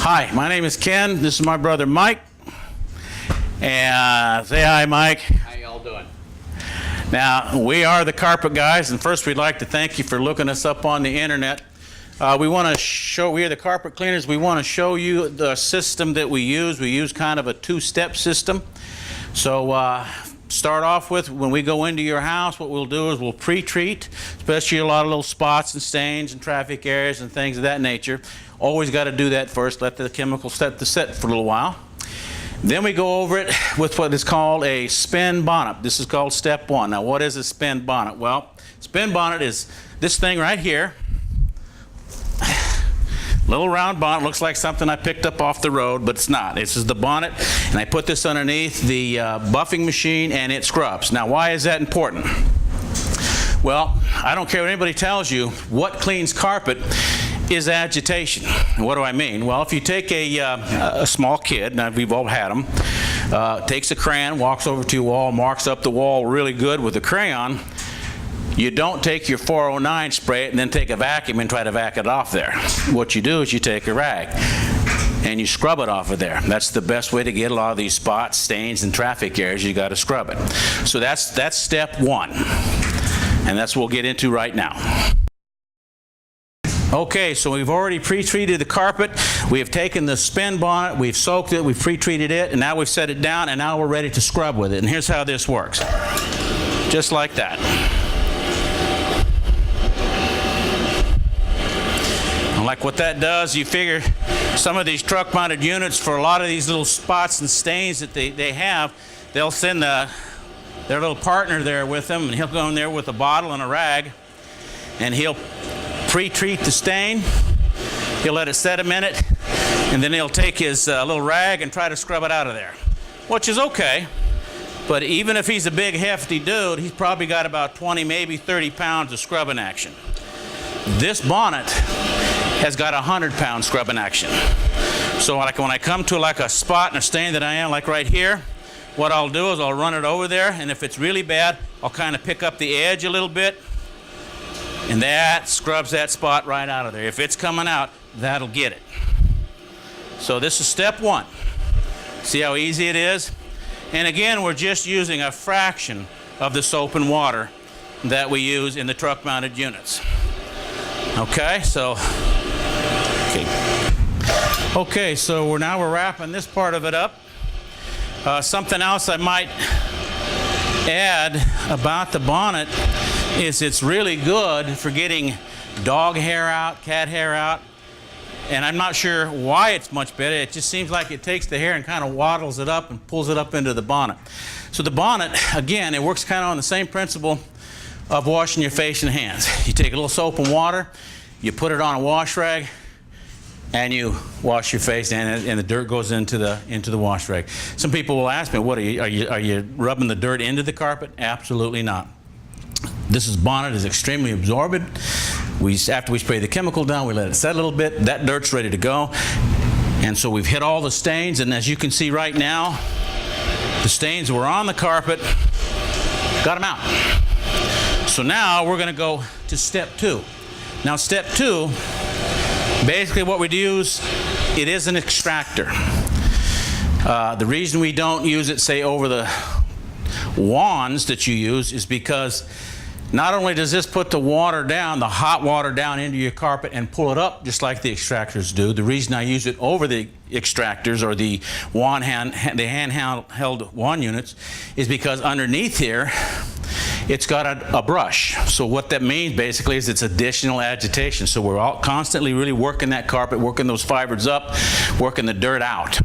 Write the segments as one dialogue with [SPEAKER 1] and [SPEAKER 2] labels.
[SPEAKER 1] Hi, my name is Ken. This is my brother Mike. And say hi, Mike.
[SPEAKER 2] How y'all doing?
[SPEAKER 1] Now, we are the Carpet Guys, and first we'd like to thank you for looking us up on the internet. We are the Carpet Cleaners. We want to show you the system that we use. We use kind of a two-step system. So start off with, when we go into your house, what we'll do is we'll pre-treat, especially a lot of little spots and stains and traffic areas and things of that nature. Always got to do that first, let the chemical set for a little while. Then we go over it with what is called a spin bonnet. This is called step one. Now, what is a spin bonnet? Well, spin bonnet is this thing right here. Little round bonnet, looks like something I picked up off the road, but it's not. This is the bonnet, and I put this underneath the buffing machine, and it scrubs. Now, why is that important? Well, I don't care what anybody tells you, what cleans carpet is agitation. And what do I mean? Well, if you take a small kid, now we've all had them, takes a crayon, walks over to a wall, marks up the wall really good with a crayon, you don't take your 409, spray it, and then take a vacuum and try to vac it off there. What you do is you take a rag and you scrub it off of there. That's the best way to get a lot of these spots, stains, and traffic areas. You got to scrub it. So that's step one, and that's what we'll get into right now. Okay, so we've already pre-treated the carpet. We have taken the spin bonnet, we've soaked it, we've pre-treated it, and now we've set it down, and now we're ready to scrub with it. And here's how this works. Just like that. And like what that does, you figure some of these truck-mounted units, for a lot of these little spots and stains that they have, they'll send their little partner there with them, and he'll go in there with a bottle and a rag, and he'll pre-treat the stain. He'll let it set a minute, and then he'll take his little rag and try to scrub it out of there, which is okay. But even if he's a big, hefty dude, he's probably got about 20, maybe 30 pounds of scrubbing action. This bonnet has got 100-pound scrubbing action. So like when I come to like a spot and a stain that I am, like right here, what I'll do is I'll run it over there, and if it's really bad, I'll kind of pick up the edge a little bit, and that scrubs that spot right out of there. If it's coming out, that'll get it. So this is step one. See how easy it is? And again, we're just using a fraction of the soap and water that we use in the truck-mounted units. Okay, so so now we're wrapping this part of it up. Something else I might add about the bonnet is it's really good for getting dog hair out, cat hair out, and I'm not sure why it's much better. It just seems like it takes the hair and kind of waddles it up and pulls it up into the bonnet. So the bonnet, again, it works kind of on the same principle of washing your face and hands. You take a little soap and water, you put it on a wash rag, and you wash your face, and the dirt goes into the wash rag. Some people will ask me, "What are you rubbing the dirt into the carpet?" Absolutely not. This bonnet is extremely absorbent. After we spray the chemical down, we let it set a little bit. That dirt's ready to go, and so we've hit all the stains. And as you can see right now, the stains were on the carpet. Got them out. So now we're going to go to step two. Now, step two. Basically what we use, it is an extractor. The reason we don't use it, say, over the wands that you use is because not only does this put the water down, the hot water down into your carpet and pull it up just like the extractors do. The reason I use it over the extractors or the handheld wand units is because underneath here, it's got a brush. So what that means basically is it's additional agitation. So we're all constantly really working that carpet, working those fibers up, working the dirt out.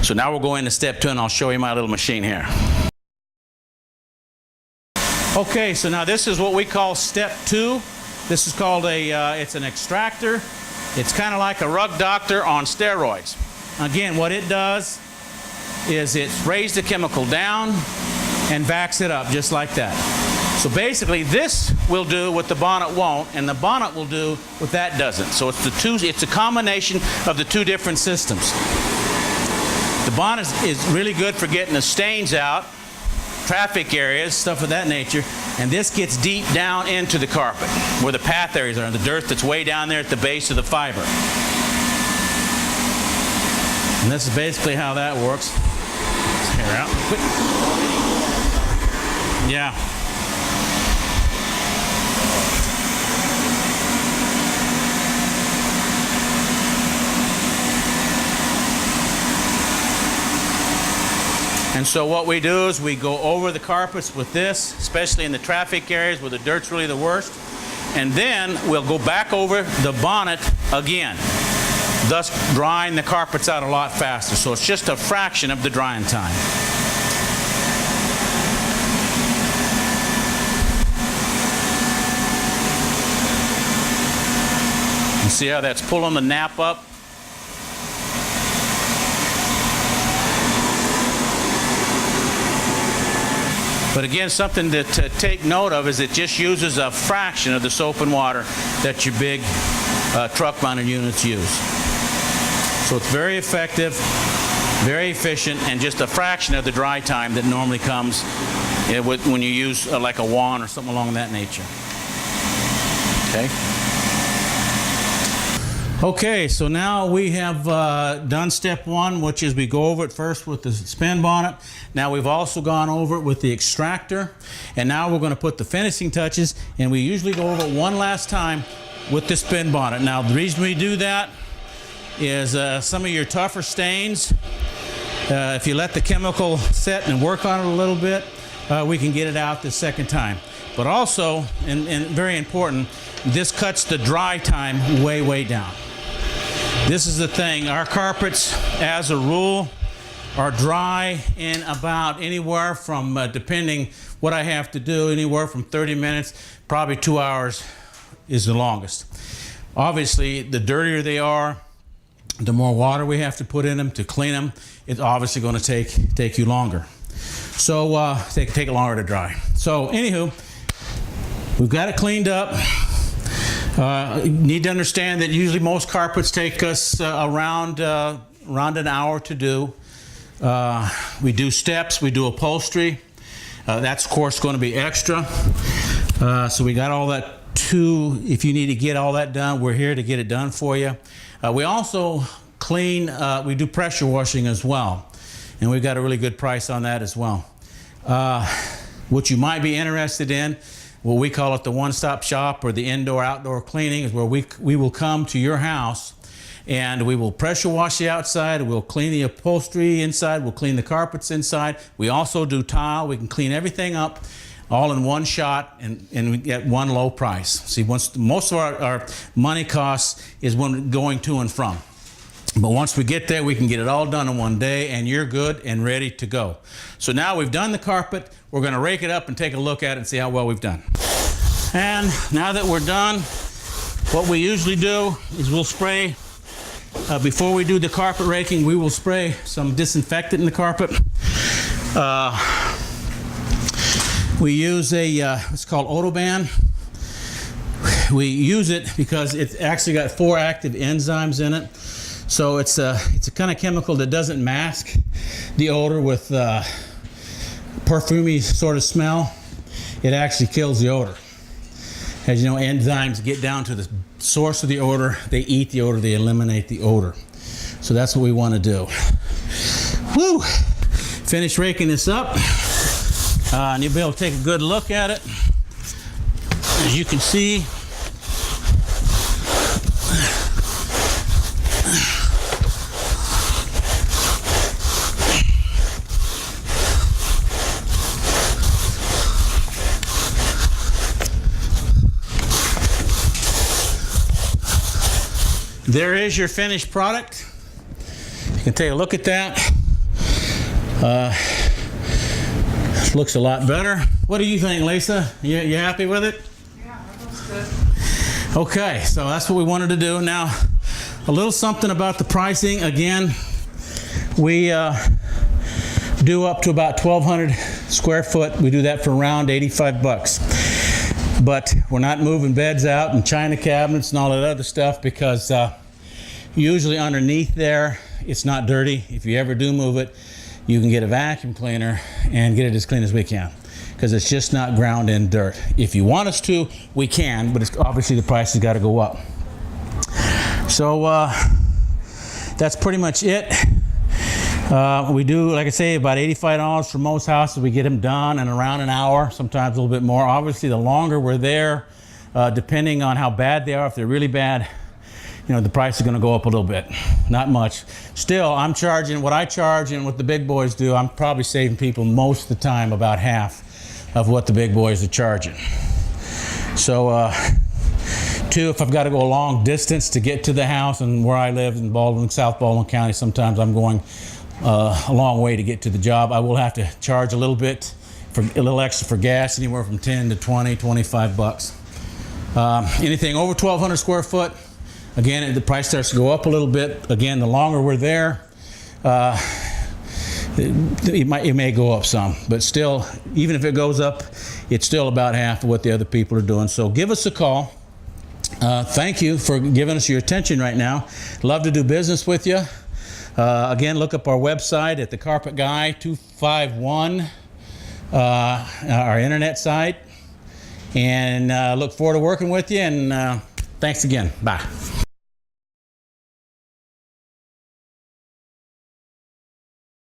[SPEAKER 1] So now we're going to step two, and I'll show you my little machine here. Okay, so now this is what we call step two. This is called it's an extractor. It's kind of like a rug doctor on steroids. Again, what it does is it sprays the chemical down and vacs it up just like that. So basically, this will do what the bonnet won't, and the bonnet will do what that doesn't. So it's a combination of the two different systems. The bonnet is really good for getting the stains out, traffic areas, stuff of that nature, and this gets deep down into the carpet where the path areas are, and the dirt that's way down there at the base of the fiber. And this is basically how that works. Let's hair out quick. Yeah. And so what we do is we go over the carpets with this, especially in the traffic areas where the dirt's really the worst. And then we'll go back over the bonnet again, thus drying the carpets out a lot faster. So it's just a fraction of the drying time. You see how that's pulling the nap up? But again, something to take note of is it just uses a fraction of the soap and water that your big truck-mounted units use. So it's very effective, very efficient, and just a fraction of the dry time that normally comes when you use like a wand or something along that nature. Okay. Okay, so now we have done step one, which is we go over it first with the spin bonnet. Now we've also gone over it with the extractor, and now we're going to put the finishing touches, and we usually go over it one last time with the spin bonnet. Now the reason we do that is some of your tougher stains, if you let the chemical set and work on it a little bit, we can get it out the second time. But also, and very important, this cuts the dry time way, way down. This is the thing, our carpets, as a rule, are dry in about anywhere from, depending what I have to do, anywhere from 30 minutes, probably 2 hours is the longest. Obviously, the dirtier they are, the more water we have to put in them to clean them. It's obviously going to take you longer. So take it longer to dry. So anywho, we've got it cleaned up. You need to understand that usually most carpets take us around an hour to do. We do steps, we do upholstery. That's of course going to be extra. So we got all that too. If you need to get all that done, we're here to get it done for you. We also clean, we do pressure washing as well. And we've got a really good price on that as well. What you might be interested in, what we call it the one-stop shop, or the indoor-outdoor cleaning, is where we will come to your house and we will pressure wash the outside, we'll clean the upholstery inside, we'll clean the carpets inside. We also do tile. We can clean everything up all in one shot and at one low price. See, most of our money costs is when going to and from. But once we get there, we can get it all done in one day, and you're good and ready to go. So now we've done the carpet. We're going to rake it up and take a look at it and see how well we've done. And now that we're done, what we usually do is we'll spray, before we do the carpet raking, we will spray some disinfectant in the carpet. We use it's called Odoban. We use it because it's actually got 4 active enzymes in it. So it's a kind of chemical that doesn't mask the odor with perfumey sort of smell. It actually kills the odor. As you know, enzymes get down to the source of the odor. They eat the odor. They eliminate the odor. So that's what we want to do. Woo! Finish raking this up. And you'll be able to take a good look at it. As you can see, there is your finished product. You can take a look at that. Looks a lot better. What do you think, Lisa? You happy with it?
[SPEAKER 2] Yeah, that looks good.
[SPEAKER 1] Okay, so that's what we wanted to do. Now, a little something about the pricing. Again, we do up to about 1,200 square foot. We do that for around 85 bucks. But we're not moving beds out and china cabinets and all that other stuff, because usually underneath there, it's not dirty. If you ever do move it, you can get a vacuum cleaner and get it as clean as we can, because it's just not ground in dirt. If you want us to, we can, but it's obviously the price has got to go up. So that's pretty much it. We do, like I say, about $85 for most houses. We get them done in around an hour, sometimes a little bit more. Obviously, the longer we're there, depending on how bad they are, if they're really bad, you know, the price is going to go up a little bit. Not much. Still, I'm charging what I charge and what the big boys do. I'm probably saving people most of the time about half of what the big boys are charging. So, two, if I've got to go a long distance to get to the house, and where I live in Baldwin, South Baldwin County, sometimes I'm going a long way to get to the job. I will have to charge a little bit, for a little extra for gas, anywhere from 10 to 20, 25 bucks. Anything over 1,200 square foot, again, the price starts to go up a little bit. Again, the longer we're there, it may go up some, but still, even if it goes up, it's still about half of what the other people are doing. So give us a call. Thank you for giving us your attention right now. Love to do business with you. Again, look up our website at the Carpet Guy 251, our internet site, and look forward to working with you. And thanks again. Bye.